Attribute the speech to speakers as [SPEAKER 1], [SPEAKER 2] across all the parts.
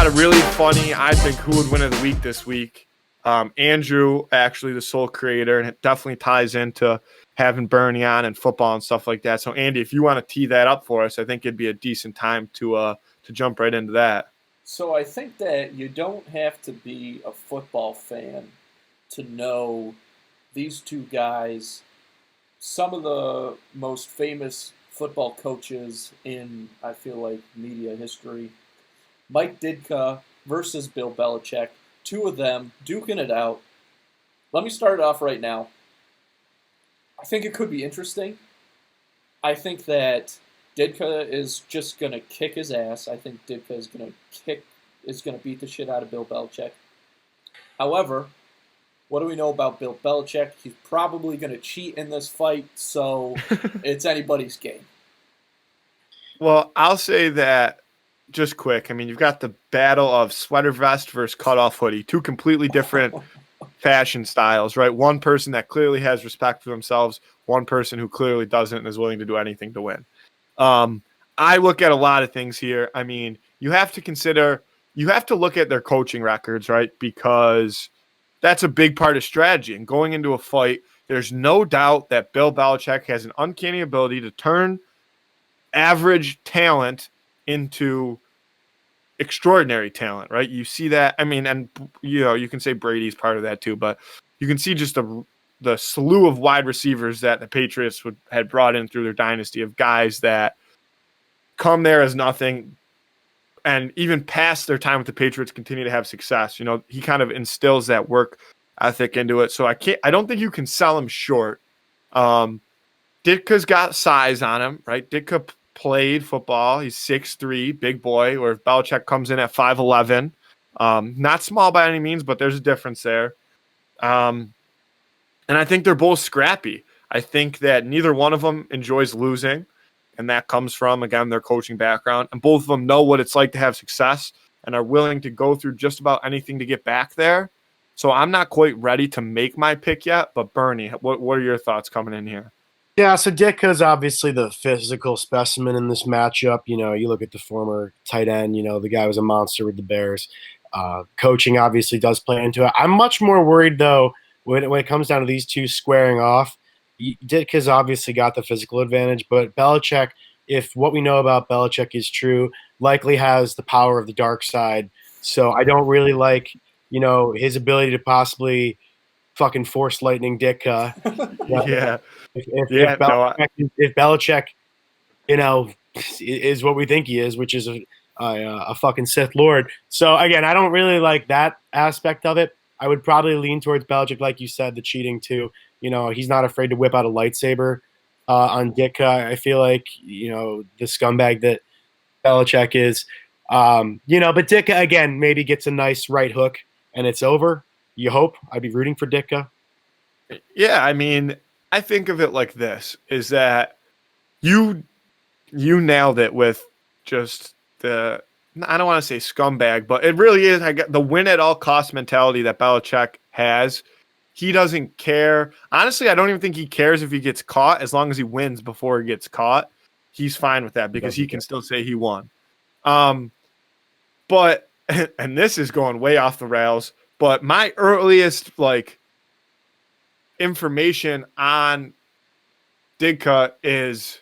[SPEAKER 1] got a really funny, I think, who would win of the week this week. Andrew, actually the sole creator, and it definitely ties into having Bernie on and football and stuff like that. So, Andy, if you want to tee that up for us, I think it'd be a decent time to jump right into that.
[SPEAKER 2] So I think that you don't have to be a football fan to know these two guys, some of the most famous football coaches in, I feel like, media history. Mike Ditka versus Bill Belichick. Two of them duking it out. Let me start it off right now. I think it could be interesting. I think that Ditka is just going to kick his ass. I think Ditka is going to beat the shit out of Bill Belichick. However, what do we know about Bill Belichick? He's probably going to cheat in this fight, so it's anybody's game.
[SPEAKER 1] Well, I'll say that just quick. I mean, you've got the battle of sweater vest versus cutoff hoodie, two completely different fashion styles, right? One person that clearly has respect for themselves, one person who clearly doesn't and is willing to do anything to win. I look at a lot of things here. I mean, you have to look at their coaching records, right? Because that's a big part of strategy. And going into a fight, there's no doubt that Bill Belichick has an uncanny ability to turn average talent into extraordinary talent, right? You see that. I mean, and you can say Brady's part of that too, but you can see just the slew of wide receivers that the Patriots had brought in through their dynasty of guys that come there as nothing and even past their time with the Patriots continue to have success. He kind of instills that work ethic into it. So I don't think you can sell him short. Ditka's got size on him, right? Ditka played football. He's 6'3", big boy, where Belichick comes in at 5'11". Not small by any means, but there's a difference there. And I think they're both scrappy. I think that neither one of them enjoys losing, and that comes from, again, their coaching background. And both of them know what it's like to have success and are willing to go through just about anything to get back there. So I'm not quite ready to make my pick yet, but Bernie, what are your thoughts coming in here?
[SPEAKER 3] Yeah, so Ditka's obviously the physical specimen in this matchup. You look at the former tight end, the guy was a monster with the Bears. Coaching obviously does play into it. I'm much more worried, though, when it comes down to these two squaring off. Ditka's obviously got the physical advantage, but Belichick, if what we know about Belichick is true, likely has the power of the dark side. So I don't really like, his ability to possibly fucking force lightning Ditka.
[SPEAKER 1] Yeah.
[SPEAKER 3] If Belichick, is what we think he is, which is a fucking Sith Lord. So again, I don't really like that aspect of it. I would probably lean towards Belichick, like you said, the cheating too. He's not afraid to whip out a lightsaber on Ditka. I feel like, the scumbag that Belichick is. But Ditka, again, maybe gets a nice right hook and it's over. You hope. I'd be rooting for Ditka.
[SPEAKER 1] Yeah, I mean, I think of it like this, is that you nailed it with just I don't want to say scumbag, but it really is the win at all cost mentality that Belichick has. He doesn't care. Honestly, I don't even think he cares if he gets caught. As long as he wins before he gets caught, he's fine with that because he can still say he won. But, and this is going way off the rails, but my earliest information on Ditka is,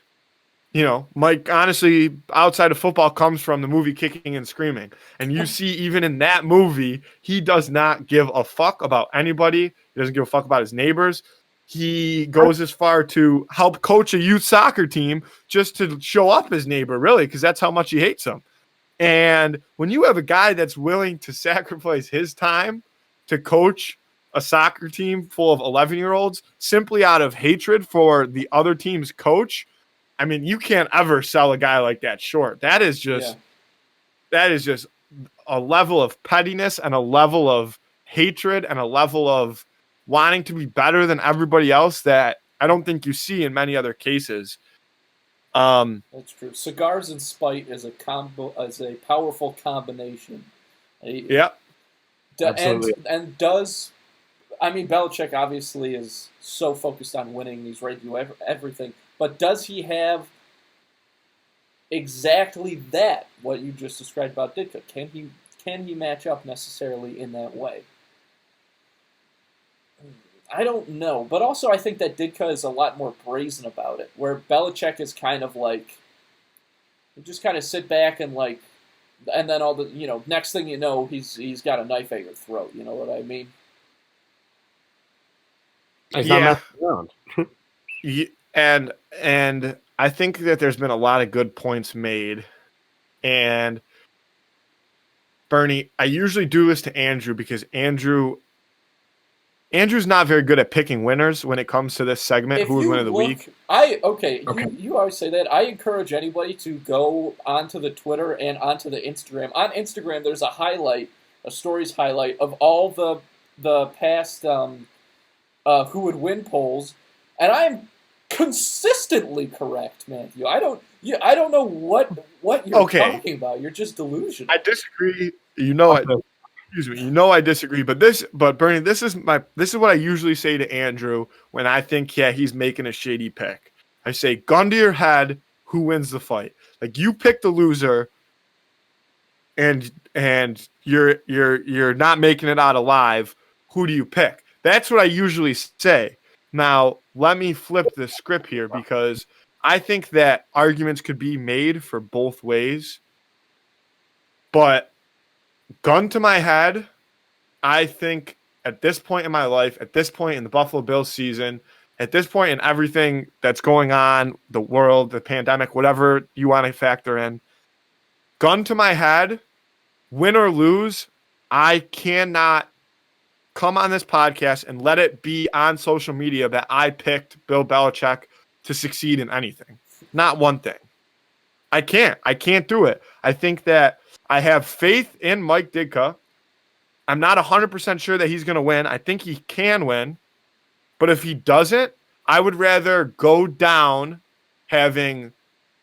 [SPEAKER 1] Mike, honestly, outside of football comes from the movie Kicking and Screaming. And you see, even in that movie, he does not give a fuck about anybody. He doesn't give a fuck about his neighbors. He goes as far to help coach a youth soccer team just to show up his neighbor, really, because that's how much he hates him. And when you have a guy that's willing to sacrifice his time to coach a soccer team full of 11-year-olds simply out of hatred for the other team's coach, I mean, you can't ever sell a guy like that short. That is just a level of pettiness and a level of hatred and a level of wanting to be better than everybody else that I don't think you see in many other cases.
[SPEAKER 2] That's true. Cigars and spite is a powerful combination.
[SPEAKER 1] Yeah.
[SPEAKER 3] Absolutely.
[SPEAKER 2] Belichick obviously is so focused on winning. He's ready to do everything. But does he have exactly that, what you just described about Ditka? can he match up necessarily in that way? I don't know, but also I think that Ditka is a lot more brazen about it, where Belichick is kind of like, you just kind of sit back and like, and then all the, next thing you know, he's got a knife at your throat. You know what I mean?
[SPEAKER 3] He's not messing around.
[SPEAKER 1] And I think that there's been a lot of good points made. And Bernie, I usually do this to Andrew because Andrew's not very good at picking winners when it comes to this segment. Who would win of the week?
[SPEAKER 2] You always say that. I encourage anybody to go onto the Twitter and onto the Instagram. On Instagram, there's a stories highlight of all the past who would win polls, and I'm consistently correct, Matthew. I don't know what you're talking about. You're just delusional.
[SPEAKER 1] I disagree. Excuse me. I disagree. But Bernie, this is what I usually say to Andrew when I think he's making a shady pick. I say, gun to your head, who wins the fight? Like, you pick the loser, and you're not making it out alive. Who do you pick? That's what I usually say. Now, let me flip the script here because I think that arguments could be made for both ways. But gun to my head, I think at this point in my life, at this point in the Buffalo Bills season, at this point in everything that's going on, the world, the pandemic, whatever you want to factor in, gun to my head, win or lose, I cannot come on this podcast and let it be on social media that I picked Bill Belichick to succeed in anything. Not one thing. I can't do it. I think that I have faith in Mike Ditka. I'm not 100% sure that he's going to win. I think he can win. But if he doesn't, I would rather go down having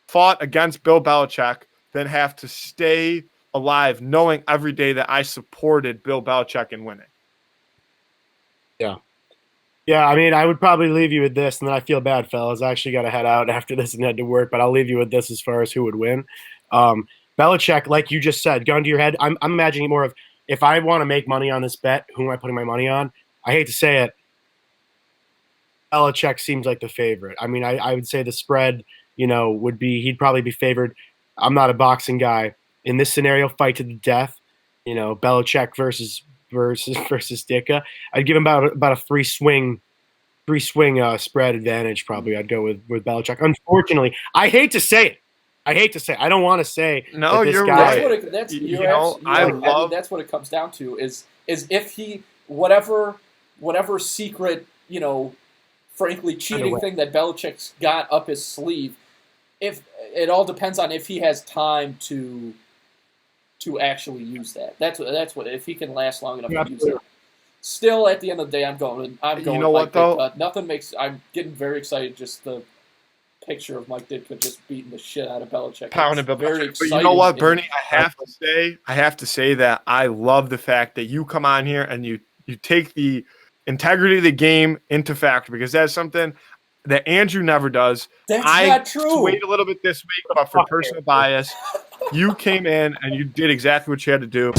[SPEAKER 1] fought against Bill Belichick than have to stay alive knowing every day that I supported Bill Belichick in winning.
[SPEAKER 3] Yeah, I mean, I would probably leave you with this, and then I feel bad, fellas. I actually got to head out after this and head to work, but I'll leave you with this as far as who would win. Belichick, like you just said, gun to your head. I'm imagining more of, if I want to make money on this bet, who am I putting my money on? I hate to say it, Belichick seems like the favorite. I mean, I would say the spread, would be, he'd probably be favored. I'm not a boxing guy. In this scenario, fight to the death, Belichick versus Ditka. I'd give him about a three swing spread advantage. Probably I'd go with Belichick. Unfortunately, I hate to say it. I don't want to say.
[SPEAKER 1] No,
[SPEAKER 3] that
[SPEAKER 1] you're
[SPEAKER 3] guy,
[SPEAKER 1] right.
[SPEAKER 2] That's what it comes down to. Is if he whatever secret frankly cheating thing that Belichick's got up his sleeve. If it all depends on if he has time to actually use that. That's what if he can last long enough to use it. Still, at the end of the day, I'm going.
[SPEAKER 1] You know what though?
[SPEAKER 2] Nothing makes. I'm getting very excited. Just the picture of Mike Ditka just beating the shit out of Belichick. Very exciting.
[SPEAKER 1] But you know what, Bernie? I have to say that I love the fact that you come on here and you take the integrity of the game into factor, because that's something that Andrew never does.
[SPEAKER 2] That's not true.
[SPEAKER 1] Wait a little bit this week, but for personal bias, you came in and you did exactly what you had to do.